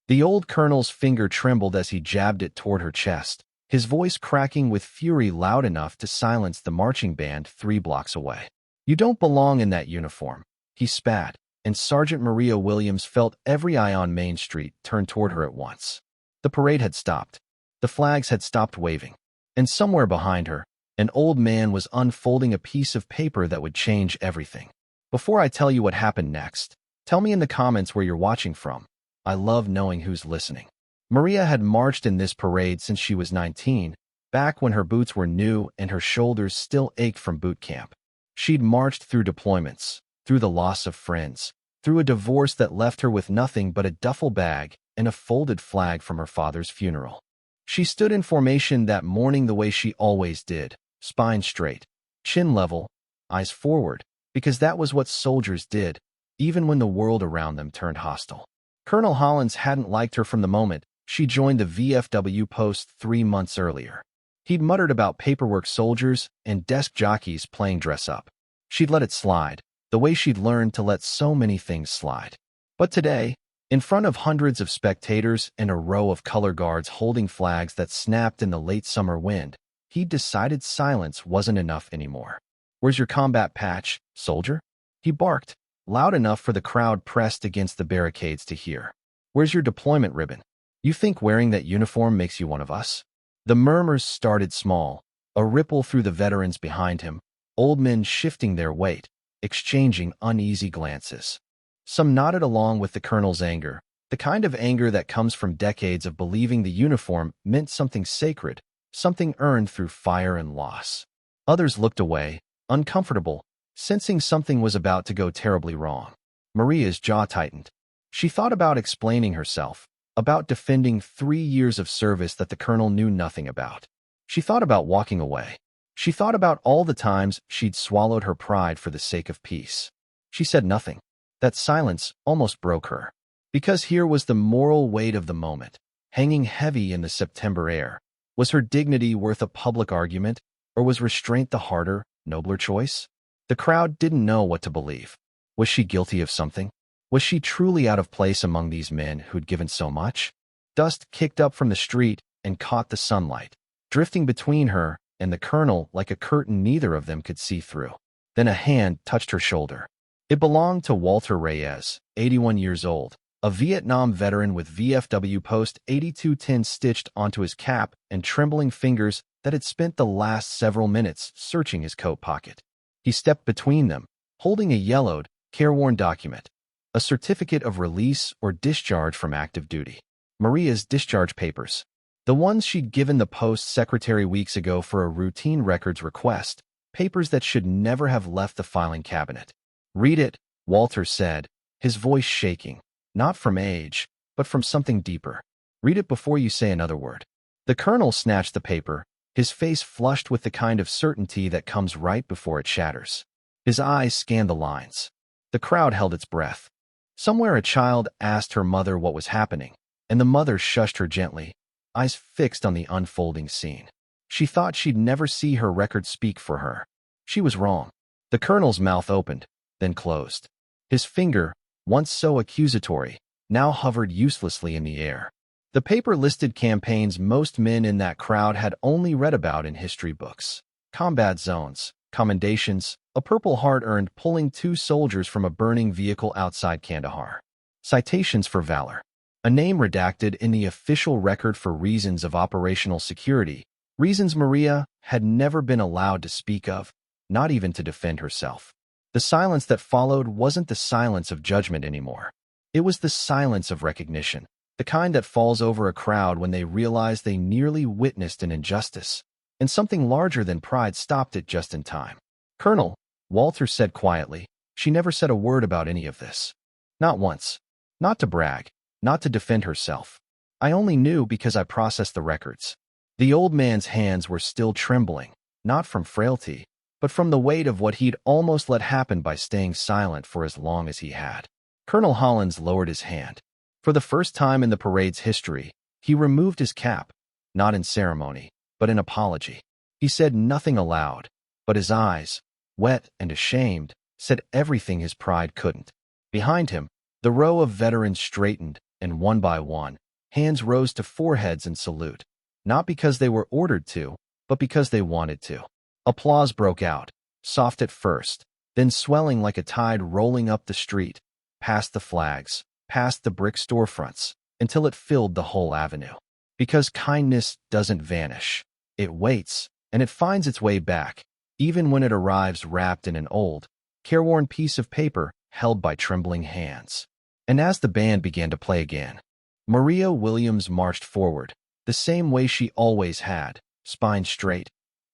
The old colonel's finger trembled as he jabbed it toward her chest, his voice cracking with fury loud enough to silence the marching band 3 blocks away. "You don't belong in that uniform," he spat, and Sergeant Maria Williams felt every eye on Main Street turn toward her at once. The parade had stopped. The flags had stopped waving. And somewhere behind her, an old man was unfolding a piece of paper that would change everything. "Before I tell you what happened next, tell me in the comments where you're watching from. I love knowing who's listening." Maria had marched in this parade since she was 19, back when her boots were new and her shoulders still ached from boot camp. She'd marched through deployments, through the loss of friends, through a divorce that left her with nothing but a duffel bag and a folded flag from her father's funeral. She stood in formation that morning the way she always did, spine straight, chin level, eyes forward, because that was what soldiers did, even when the world around them turned hostile. Colonel Hollins hadn't liked her from the moment she joined the VFW post 3 months earlier. He'd muttered about paperwork soldiers and desk jockeys playing dress-up. She'd let it slide, the way she'd learned to let so many things slide. But today, in front of hundreds of spectators and a row of color guards holding flags that snapped in the late summer wind, he'd decided silence wasn't enough anymore. "Where's your combat patch, soldier?" he barked, loud enough for the crowd pressed against the barricades to hear. "Where's your deployment ribbon? You think wearing that uniform makes you one of us?" The murmurs started small, a ripple through the veterans behind him, old men shifting their weight, exchanging uneasy glances. Some nodded along with the colonel's anger, the kind of anger that comes from decades of believing the uniform meant something sacred, something earned through fire and loss. Others looked away, uncomfortable, sensing something was about to go terribly wrong. Maria's jaw tightened. She thought about explaining herself, about defending 3 years of service that the colonel knew nothing about. She thought about walking away. She thought about all the times she'd swallowed her pride for the sake of peace. She said nothing. That silence almost broke her. Because here was the moral weight of the moment, hanging heavy in the September air. Was her dignity worth a public argument, or was restraint the harder, nobler choice? The crowd didn't know what to believe. Was she guilty of something? Was she truly out of place among these men who'd given so much? Dust kicked up from the street and caught the sunlight, drifting between her and the colonel like a curtain neither of them could see through. Then a hand touched her shoulder. It belonged to Walter Reyes, 81 years old, a Vietnam veteran with VFW Post 8210 stitched onto his cap and trembling fingers that had spent the last several minutes searching his coat pocket. He stepped between them, holding a yellowed, careworn document, a certificate of release or discharge from active duty. Maria's discharge papers, the ones she'd given the post secretary weeks ago for a routine records request, papers that should never have left the filing cabinet. "Read it," Walter said, his voice shaking, not from age, but from something deeper. "Read it before you say another word." The colonel snatched the paper, his face flushed with the kind of certainty that comes right before it shatters. His eyes scanned the lines. The crowd held its breath. Somewhere a child asked her mother what was happening, and the mother shushed her gently, eyes fixed on the unfolding scene. She thought she'd never see her record speak for her. She was wrong. The colonel's mouth opened, then closed. His finger, once so accusatory, now hovered uselessly in the air. The paper listed campaigns most men in that crowd had only read about in history books. Combat zones, commendations, a Purple Heart earned pulling 2 soldiers from a burning vehicle outside Kandahar. Citations for valor. A name redacted in the official record for reasons of operational security, reasons Maria had never been allowed to speak of, not even to defend herself. The silence that followed wasn't the silence of judgment anymore. It was the silence of recognition, the kind that falls over a crowd when they realize they nearly witnessed an injustice, and something larger than pride stopped it just in time. "Colonel," Walter said quietly, she never said a word about any of this. Not once. Not to brag, not to defend herself. "I only knew because I processed the records." The old man's hands were still trembling, not from frailty, but from the weight of what he'd almost let happen by staying silent for as long as he had. Colonel Hollins lowered his hand. For the first time in the parade's history, he removed his cap, not in ceremony, but in apology. He said nothing aloud, but his eyes, wet and ashamed, said everything his pride couldn't. Behind him, the row of veterans straightened, and one by one, hands rose to foreheads in salute, not because they were ordered to, but because they wanted to. Applause broke out, soft at first, then swelling like a tide rolling up the street, past the flags, past the brick storefronts, until it filled the whole avenue. Because kindness doesn't vanish. It waits, and it finds its way back, even when it arrives wrapped in an old, careworn piece of paper held by trembling hands. And as the band began to play again, Maria Williams marched forward, the same way she always had, spine straight,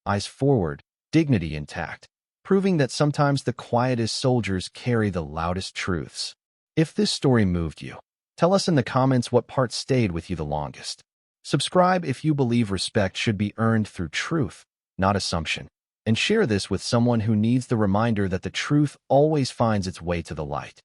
eyes forward, dignity intact, proving that sometimes the quietest soldiers carry the loudest truths. If this story moved you, tell us in the comments what part stayed with you the longest. Subscribe if you believe respect should be earned through truth, not assumption. And share this with someone who needs the reminder that the truth always finds its way to the light.